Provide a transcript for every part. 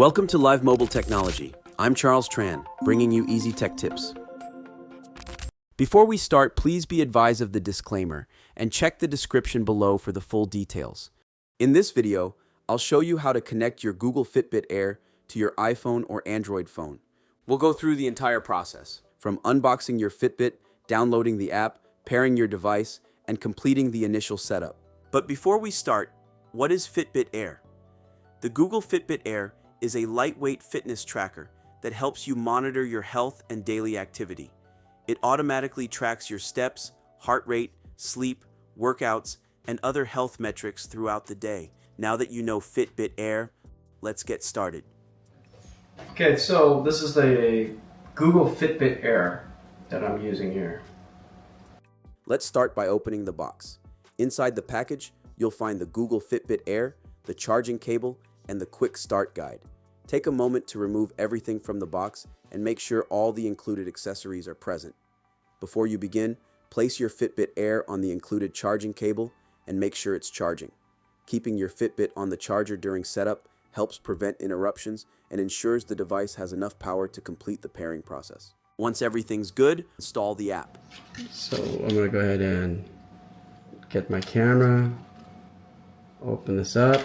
Welcome to Live Mobile Technology. I'm Charles Tran, bringing you easy tech tips. Before we start, please be advised of the disclaimer and check the description below for the full details. In this video, I'll show you how to connect your Google Fitbit Air to your iPhone or Android phone. We'll go through the entire process, from unboxing your Fitbit, downloading the app, pairing your device, and completing the initial setup. But before we start, what is Fitbit Air? The Google Fitbit Air is a lightweight fitness tracker that helps you monitor your health and daily activity. It automatically tracks your steps, heart rate, sleep, workouts, and other health metrics throughout the day. Now that you know Fitbit Air, let's get started. Okay, so this is the Google Fitbit Air that I'm using here. Let's start by opening the box. Inside the package, you'll find the Google Fitbit Air, the charging cable, and the quick start guide. Take a moment to remove everything from the box and make sure all the included accessories are present. Before you begin, place your Fitbit Air on the included charging cable and make sure it's charging. Keeping your Fitbit on the charger during setup helps prevent interruptions and ensures the device has enough power to complete the pairing process. Once everything's good, install the app. So I'm going to go ahead and get my camera, open this up.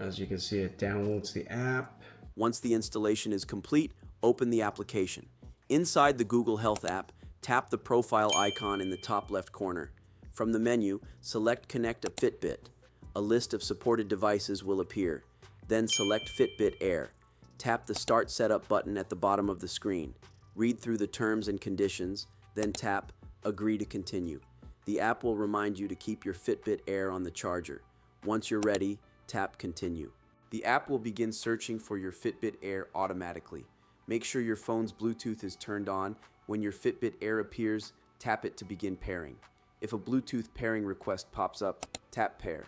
As you can see, it downloads the app. Once the installation is complete, open the application. Inside the Google Health app, tap the profile icon in the top left corner. From the menu, select Connect a Fitbit. A list of supported devices will appear. Then select Fitbit Air. Tap the Start Setup button at the bottom of the screen. Read through the terms and conditions, then tap Agree to continue. The app will remind you to keep your Fitbit Air on the charger. Once you're ready, tap Continue. The app will begin searching for your Fitbit Air automatically. Make sure your phone's Bluetooth is turned on. When your Fitbit Air appears, tap it to begin pairing. If a Bluetooth pairing request pops up, tap Pair.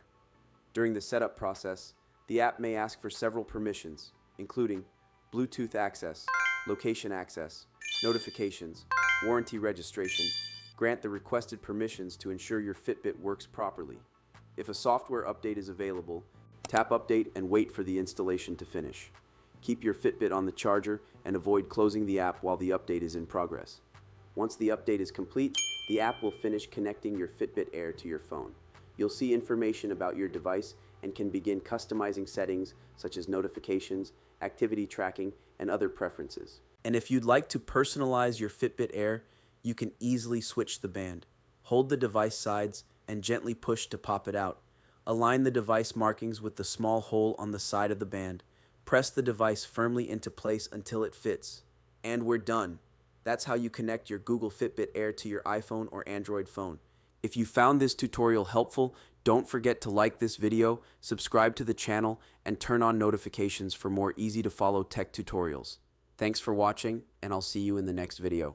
During the setup process, the app may ask for several permissions, including Bluetooth access, location access, notifications, warranty registration. Grant the requested permissions to ensure your Fitbit works properly. If a software update is available, tap Update and wait for the installation to finish. Keep your Fitbit on the charger and avoid closing the app while the update is in progress. Once the update is complete, the app will finish connecting your Fitbit Air to your phone. You'll see information about your device and can begin customizing settings such as notifications, activity tracking, and other preferences. And if you'd like to personalize your Fitbit Air, you can easily switch the band. Hold the device sides and gently push to pop it out. Align the device markings with the small hole on the side of the band. Press the device firmly into place until it fits. And we're done. That's how you connect your Google Fitbit Air to your iPhone or Android phone. If you found this tutorial helpful, don't forget to like this video, subscribe to the channel, and turn on notifications for more easy-to-follow tech tutorials. Thanks for watching, and I'll see you in the next video.